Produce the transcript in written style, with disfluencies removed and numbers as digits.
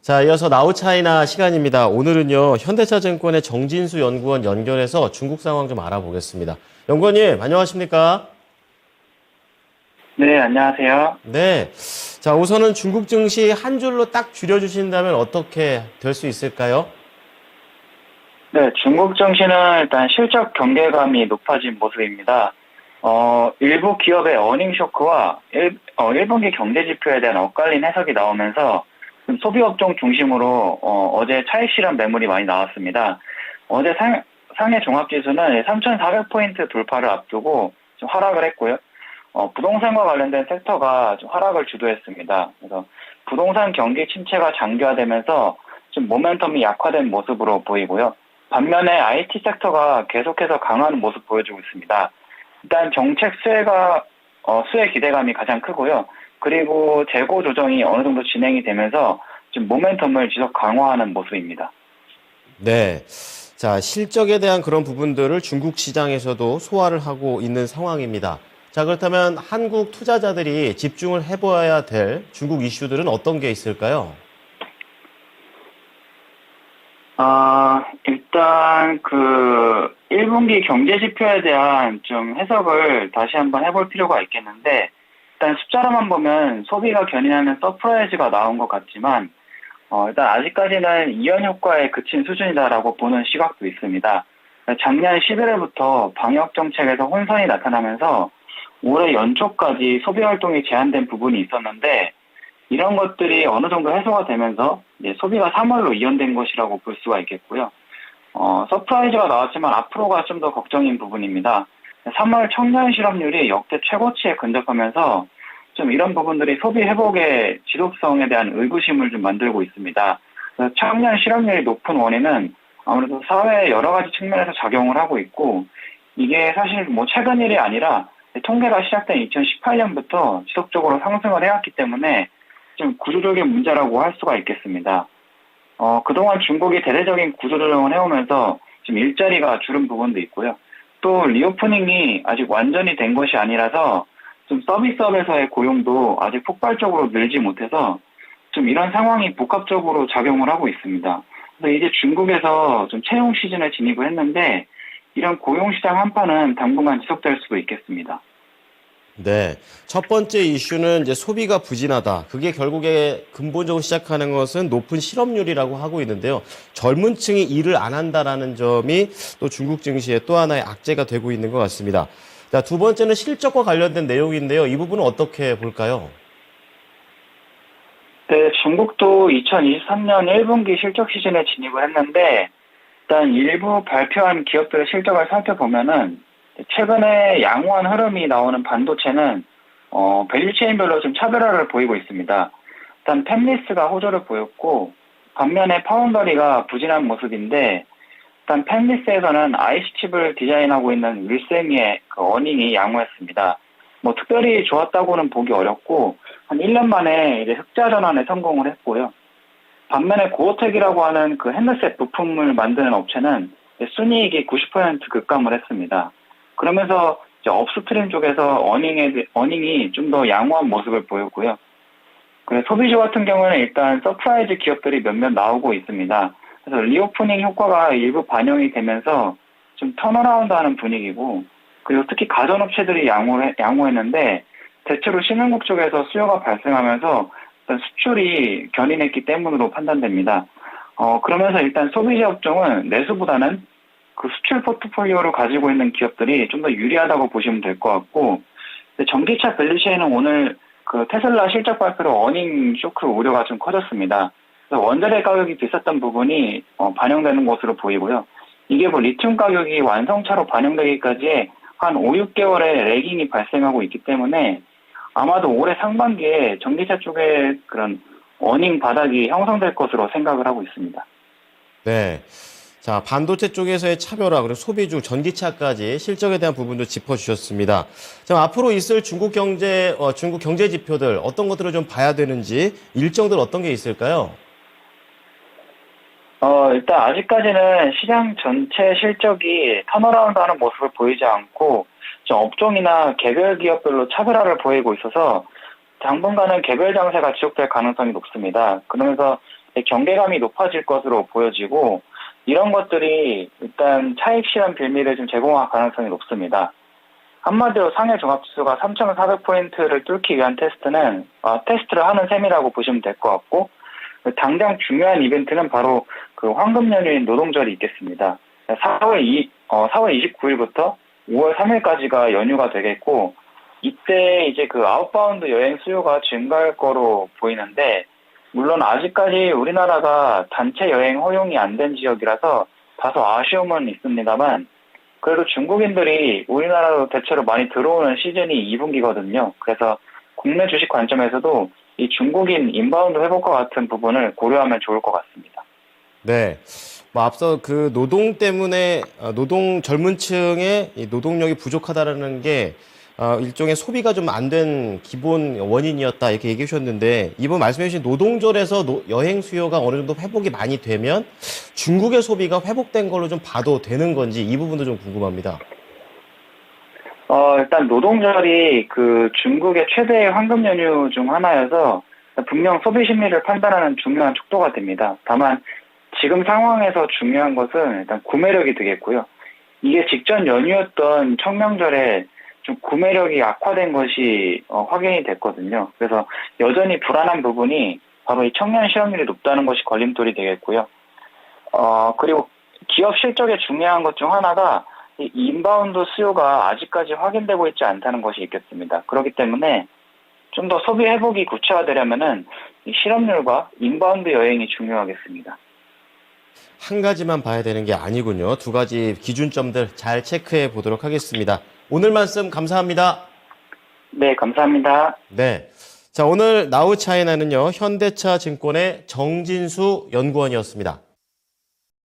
자, 이어서 나우차이나 시간입니다. 오늘은요, 현대차증권의 정진수 연구원 연결해서 중국 상황 좀 알아보겠습니다. 연구원님, 안녕하십니까? 네, 안녕하세요. 네. 자, 우선은 중국 증시 한 줄로 딱 줄여주신다면 어떻게 될 수 있을까요? 네, 중국 증시는 일단 실적 경계감이 높아진 모습입니다. 일부 기업의 어닝 쇼크와 1분기 경제 지표에 대한 엇갈린 해석이 나오면서 좀 소비업종 중심으로 어제 차익 실현 매물이 많이 나왔습니다. 어제 상해 종합지수는 3,400포인트 돌파를 앞두고 좀 하락을 했고요. 부동산과 관련된 섹터가 좀 하락을 주도했습니다. 그래서 부동산 경기 침체가 장기화되면서 좀 모멘텀이 약화된 모습으로 보이고요. 반면에 IT 섹터가 계속해서 강한 모습 보여주고 있습니다. 일단 정책 수혜 기대감이 가장 크고요. 그리고 재고 조정이 어느 정도 진행이 되면서 좀 모멘텀을 지속 강화하는 모습입니다. 네. 자, 실적에 대한 그런 부분들을 중국 시장에서도 소화를 하고 있는 상황입니다. 자, 그렇다면 한국 투자자들이 집중을 해봐야 될 중국 이슈들은 어떤 게 있을까요? 일단 1분기 경제 지표에 대한 좀 해석을 다시 한번 해볼 필요가 있겠는데, 일단 숫자로만 보면 소비가 견인하는 서프라이즈가 나온 것 같지만, 일단 아직까지는 이연 효과에 그친 수준이다라고 보는 시각도 있습니다. 작년 11월부터 방역 정책에서 혼선이 나타나면서 올해 연초까지 소비 활동이 제한된 부분이 있었는데, 이런 것들이 어느 정도 해소가 되면서 이제 소비가 3월로 이연된 것이라고 볼 수가 있겠고요. 서프라이즈가 나왔지만 앞으로가 좀 더 걱정인 부분입니다. 3월 청년 실업률이 역대 최고치에 근접하면서 좀 이런 부분들이 소비 회복의 지속성에 대한 의구심을 좀 만들고 있습니다. 그래서 청년 실업률이 높은 원인은 아무래도 사회의 여러 가지 측면에서 작용을 하고 있고, 이게 사실 뭐 최근 일이 아니라 통계가 시작된 2018년부터 지속적으로 상승을 해왔기 때문에 좀 구조적인 문제라고 할 수가 있겠습니다. 그동안 중국이 대대적인 구조조정을 해오면서 지금 일자리가 줄은 부분도 있고요. 또 리오프닝이 아직 완전히 된 것이 아니라서 좀 서비스업에서의 고용도 아직 폭발적으로 늘지 못해서 좀 이런 상황이 복합적으로 작용을 하고 있습니다. 그래서 이제 중국에서 좀 채용 시즌에 진입을 했는데 이런 고용시장 한파는 당분간 지속될 수도 있겠습니다. 네. 첫 번째 이슈는 이제 소비가 부진하다. 그게 결국에 근본적으로 시작하는 것은 높은 실업률이라고 하고 있는데요. 젊은 층이 일을 안 한다라는 점이 또 중국 증시의 또 하나의 악재가 되고 있는 것 같습니다. 자, 두 번째는 실적과 관련된 내용인데요. 이 부분은 어떻게 볼까요? 네, 중국도 2023년 1분기 실적 시즌에 진입을 했는데 일단 일부 발표한 기업들의 실적을 살펴보면은 최근에 양호한 흐름이 나오는 반도체는 밸류체인별로 좀 차별화를 보이고 있습니다. 일단 팹리스가 호조를 보였고 반면에 파운더리가 부진한 모습인데 일단 팹리스에서는 IC 칩을 디자인하고 있는 윌세미의 그 어닝이 양호했습니다. 뭐 특별히 좋았다고는 보기 어렵고 한 1년 만에 이제 흑자 전환에 성공을 했고요. 반면에 고어텍이라고 하는 그 핸드셋 부품을 만드는 업체는 순이익이 90% 급감을 했습니다. 그러면서 이제 업스트림 쪽에서 어닝이 좀 더 양호한 모습을 보였고요. 그래서 소비주 같은 경우는 일단 서프라이즈 기업들이 몇몇 나오고 있습니다. 그래서 리오프닝 효과가 일부 반영이 되면서 좀 턴어라운드하는 분위기고, 그리고 특히 가전업체들이 양호했는데 대체로 신흥국 쪽에서 수요가 발생하면서 일단 수출이 견인했기 때문으로 판단됩니다. 그러면서 일단 소비자 업종은 내수보다는 그 수출 포트폴리오를 가지고 있는 기업들이 좀 더 유리하다고 보시면 될 것 같고, 전기차 밸류체인은 오늘 그 테슬라 실적 발표로 어닝 쇼크 우려가 좀 커졌습니다. 그래서 원자재 가격이 비쌌던 부분이 반영되는 것으로 보이고요. 이게 뭐 리튬 가격이 완성차로 반영되기까지 한 5, 6개월의 래깅이 발생하고 있기 때문에 아마도 올해 상반기에 전기차 쪽에 그런 어닝 바닥이 형성될 것으로 생각을 하고 있습니다. 네. 자, 반도체 쪽에서의 차별화, 그리고 소비주, 전기차까지 실적에 대한 부분도 짚어주셨습니다. 자, 앞으로 있을 중국 경제 지표들 어떤 것들을 좀 봐야 되는지 일정들 어떤 게 있을까요? 일단 아직까지는 시장 전체 실적이 턴어라운드 하는 모습을 보이지 않고 좀 업종이나 개별 기업별로 차별화를 보이고 있어서 당분간은 개별 장세가 지속될 가능성이 높습니다. 그러면서 경계감이 높아질 것으로 보여지고 이런 것들이 일단 차익 실현 빌미를 좀 제공할 가능성이 높습니다. 한마디로 상해 종합지수가 3,400포인트를 뚫기 위한 테스트를 하는 셈이라고 보시면 될 것 같고, 당장 중요한 이벤트는 바로 그 황금 연휴인 노동절이 있겠습니다. 4월 29일부터 5월 3일까지가 연휴가 되겠고, 이때 이제 그 아웃바운드 여행 수요가 증가할 거로 보이는데, 물론 아직까지 우리나라가 단체 여행 허용이 안 된 지역이라서 다소 아쉬움은 있습니다만, 그래도 중국인들이 우리나라로 대체로 많이 들어오는 시즌이 2분기거든요. 그래서 국내 주식 관점에서도 이 중국인 인바운드 회복과 같은 부분을 고려하면 좋을 것 같습니다. 네. 뭐 앞서 그 노동 때문에 노동 젊은 층의 이 노동력이 부족하다라는 게 일종의 소비가 좀 안 된 기본 원인이었다 이렇게 얘기해 주셨는데 이번 말씀해 주신 노동절에서 여행 수요가 어느 정도 회복이 많이 되면 중국의 소비가 회복된 걸로 좀 봐도 되는 건지 이 부분도 좀 궁금합니다. 일단 노동절이 그 중국의 최대의 황금 연휴 중 하나여서 분명 소비 심리를 판단하는 중요한 촉도가 됩니다. 다만 지금 상황에서 중요한 것은 일단 구매력이 되겠고요. 이게 직전 연휴였던 청명절에 좀 구매력이 악화된 것이 확인이 됐거든요. 그래서 여전히 불안한 부분이 바로 이 청년 실업률이 높다는 것이 걸림돌이 되겠고요. 그리고 기업 실적에 중요한 것 중 하나가 이 인바운드 수요가 아직까지 확인되고 있지 않다는 것이 있겠습니다. 그렇기 때문에 좀 더 소비 회복이 구체화되려면은 이 실업률과 인바운드 여행이 중요하겠습니다. 한 가지만 봐야 되는 게 아니군요. 두 가지 기준점들 잘 체크해 보도록 하겠습니다. 오늘 말씀 감사합니다. 네, 감사합니다. 네. 자, 오늘 나우 차이나는요, 현대차 증권의 정진수 연구원이었습니다.